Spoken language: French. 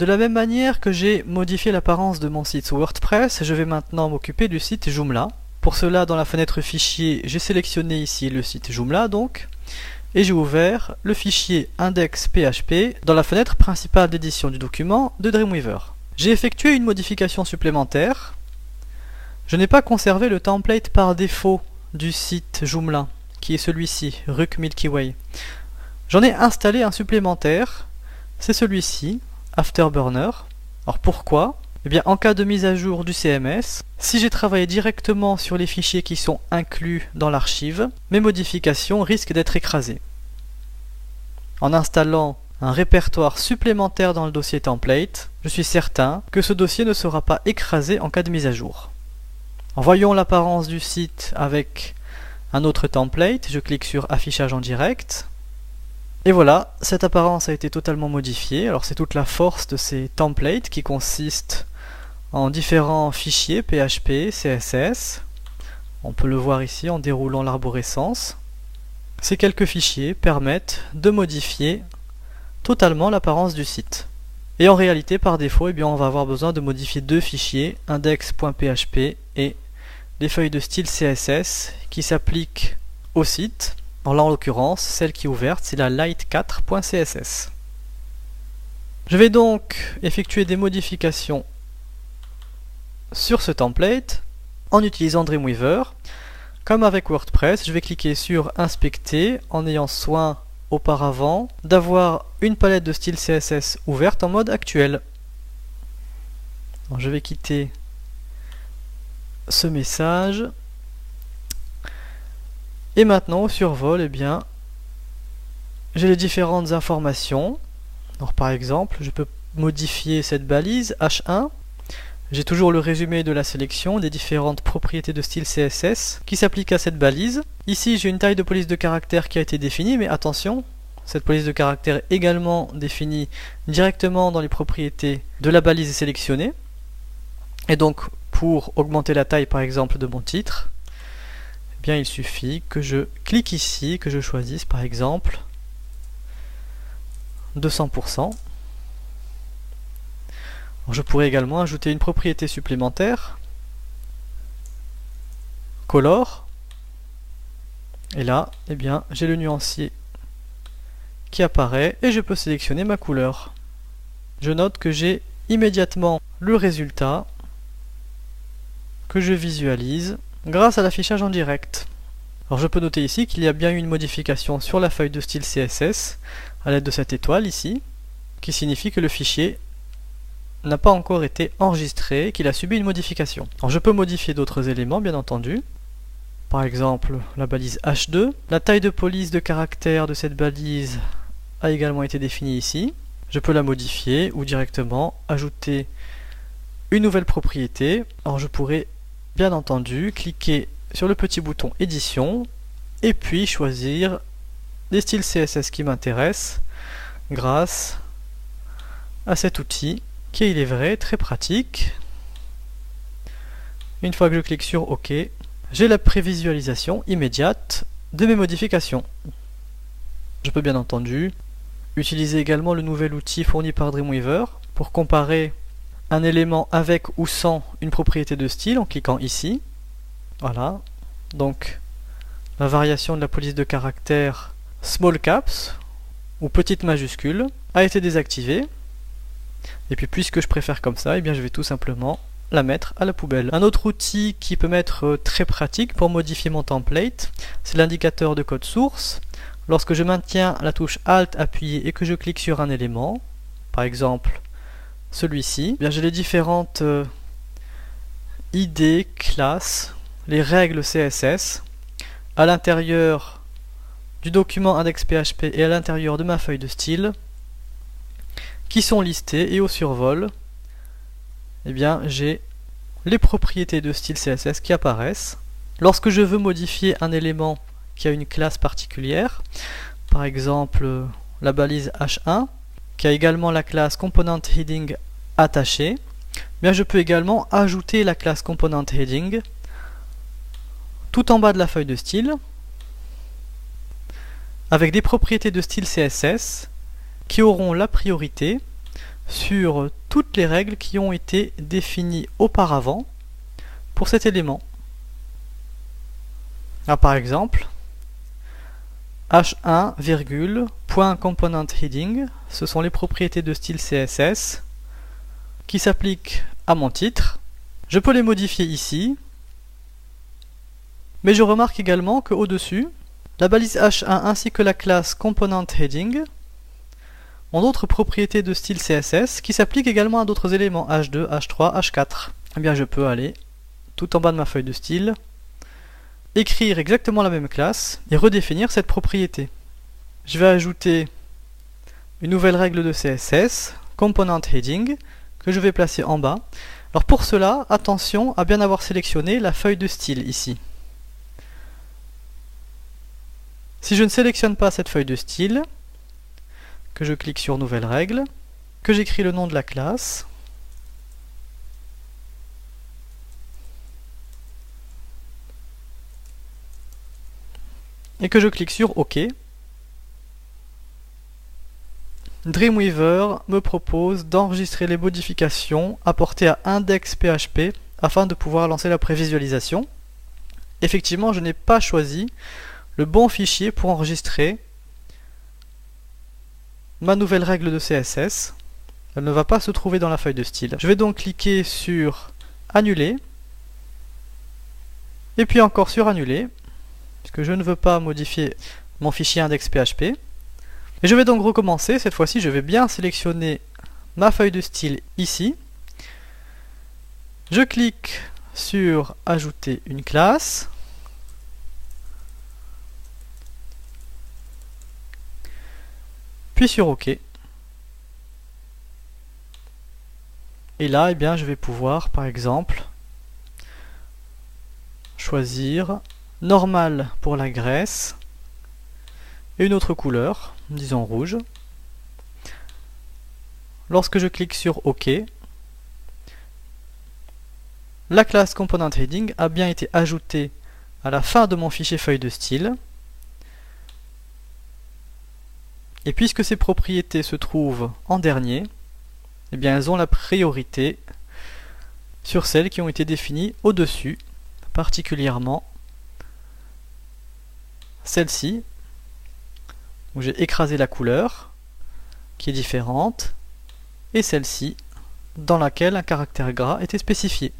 De la même manière que j'ai modifié l'apparence de mon site WordPress, je vais maintenant m'occuper du site Joomla. Pour cela, dans la fenêtre fichier, j'ai sélectionné ici le site Joomla donc, et j'ai ouvert le fichier index.php dans la fenêtre principale d'édition du document de Dreamweaver. J'ai effectué une modification supplémentaire. Je n'ai pas conservé le template par défaut du site Joomla, qui est celui-ci, Ruck Milky Way. J'en ai installé un supplémentaire, c'est celui-ci, Afterburner. Alors pourquoi? Eh bien, en cas de mise à jour du CMS, si j'ai travaillé directement sur les fichiers qui sont inclus dans l'archive, mes modifications risquent d'être écrasées. En installant un répertoire supplémentaire dans le dossier template, je suis certain que ce dossier ne sera pas écrasé en cas de mise à jour. Voyons l'apparence du site avec un autre template, je clique sur affichage en direct. Et voilà, cette apparence a été totalement modifiée. Alors c'est toute la force de ces templates qui consistent en différents fichiers PHP, CSS. On peut le voir ici en déroulant l'arborescence. Ces quelques fichiers permettent de modifier totalement l'apparence du site. Et en réalité, par défaut, eh bien, on va avoir besoin de modifier deux fichiers, index.php et les feuilles de style CSS qui s'appliquent au site. Alors là, en l'occurrence, celle qui est ouverte, c'est la light4.css. Je vais donc effectuer des modifications sur ce template en utilisant Dreamweaver. Comme avec WordPress, je vais cliquer sur Inspecter en ayant soin auparavant d'avoir une palette de style CSS ouverte en mode actuel. Alors, je vais quitter ce message. Et maintenant, au survol, eh bien, j'ai les différentes informations. Alors, par exemple, je peux modifier cette balise H1. J'ai toujours le résumé de la sélection des différentes propriétés de style CSS qui s'appliquent à cette balise. Ici, j'ai une taille de police de caractère qui a été définie, mais attention, cette police de caractère est également définie directement dans les propriétés de la balise sélectionnée. Et donc, pour augmenter la taille, par exemple, de mon titre, eh bien, il suffit que je clique ici, que je choisisse par exemple 200%. Alors, je pourrais également ajouter une propriété supplémentaire, Color, et là, eh bien, j'ai le nuancier qui apparaît et je peux sélectionner ma couleur. Je note que j'ai immédiatement le résultat que je visualise grâce à l'affichage en direct. Alors je peux noter ici qu'il y a bien eu une modification sur la feuille de style CSS à l'aide de cette étoile ici, qui signifie que le fichier n'a pas encore été enregistré, qu'il a subi une modification. Alors je peux modifier d'autres éléments bien entendu, par exemple la balise H2. La taille de police de caractère de cette balise a également été définie ici. Je peux la modifier ou directement ajouter une nouvelle propriété. Alors je pourrais bien entendu cliquer sur le petit bouton édition et puis choisir les styles CSS qui m'intéressent grâce à cet outil qui est, il est vrai, très pratique. Une fois que je clique sur OK, j'ai la prévisualisation immédiate de mes modifications. Je peux bien entendu utiliser également le nouvel outil fourni par Dreamweaver pour comparer un élément avec ou sans une propriété de style en cliquant ici. Voilà, donc la variation de la police de caractère small caps ou petite majuscule a été désactivée. Et puis puisque je préfère comme ça, eh bien je vais tout simplement la mettre à la poubelle. Un autre outil qui peut m'être très pratique pour modifier mon template, c'est l'indicateur de code source. Lorsque je maintiens la touche Alt appuyée et que je clique sur un élément, par exemple celui-ci, j'ai les différentes ID, classes, les règles CSS à l'intérieur du document index.php et à l'intérieur de ma feuille de style qui sont listées, et au survol, eh bien, j'ai les propriétés de style CSS qui apparaissent. Lorsque je veux modifier un élément qui a une classe particulière, par exemple la balise H1, qui a également la classe component heading attachée, bien je peux également ajouter la classe component heading tout en bas de la feuille de style avec des propriétés de style CSS qui auront la priorité sur toutes les règles qui ont été définies auparavant pour cet élément. Ah, par exemple, h1, point component heading, ce sont les propriétés de style CSS qui s'appliquent à mon titre. Je peux les modifier ici, mais je remarque également qu'au-dessus, la balise h1 ainsi que la classe component heading ont d'autres propriétés de style CSS qui s'appliquent également à d'autres éléments h2, h3, h4. Eh bien, je peux aller tout en bas de ma feuille de style, écrire exactement la même classe et redéfinir cette propriété. Je vais ajouter une nouvelle règle de CSS, component heading, que je vais placer en bas. Alors pour cela, attention à bien avoir sélectionné la feuille de style ici. Si je ne sélectionne pas cette feuille de style, que je clique sur nouvelle règle, que j'écris le nom de la classe, et que je clique sur OK, Dreamweaver me propose d'enregistrer les modifications apportées à index.php afin de pouvoir lancer la prévisualisation. Effectivement, je n'ai pas choisi le bon fichier pour enregistrer ma nouvelle règle de CSS. Elle ne va pas se trouver dans la feuille de style. Je vais donc cliquer sur Annuler, et puis encore sur Annuler, puisque je ne veux pas modifier mon fichier index.php. Et je vais donc recommencer. Cette fois-ci, je vais bien sélectionner ma feuille de style ici. Je clique sur Ajouter une classe. Puis sur OK. Et là, eh bien, je vais pouvoir, par exemple, choisir normal pour la graisse et une autre couleur, disons rouge. Lorsque je clique sur OK, la classe component heading a bien été ajoutée à la fin de mon fichier feuille de style. Et puisque ces propriétés se trouvent en dernier, eh bien elles ont la priorité sur celles qui ont été définies au-dessus, particulièrement celle-ci, où j'ai écrasé la couleur, qui est différente, et celle-ci, dans laquelle un caractère gras était spécifié.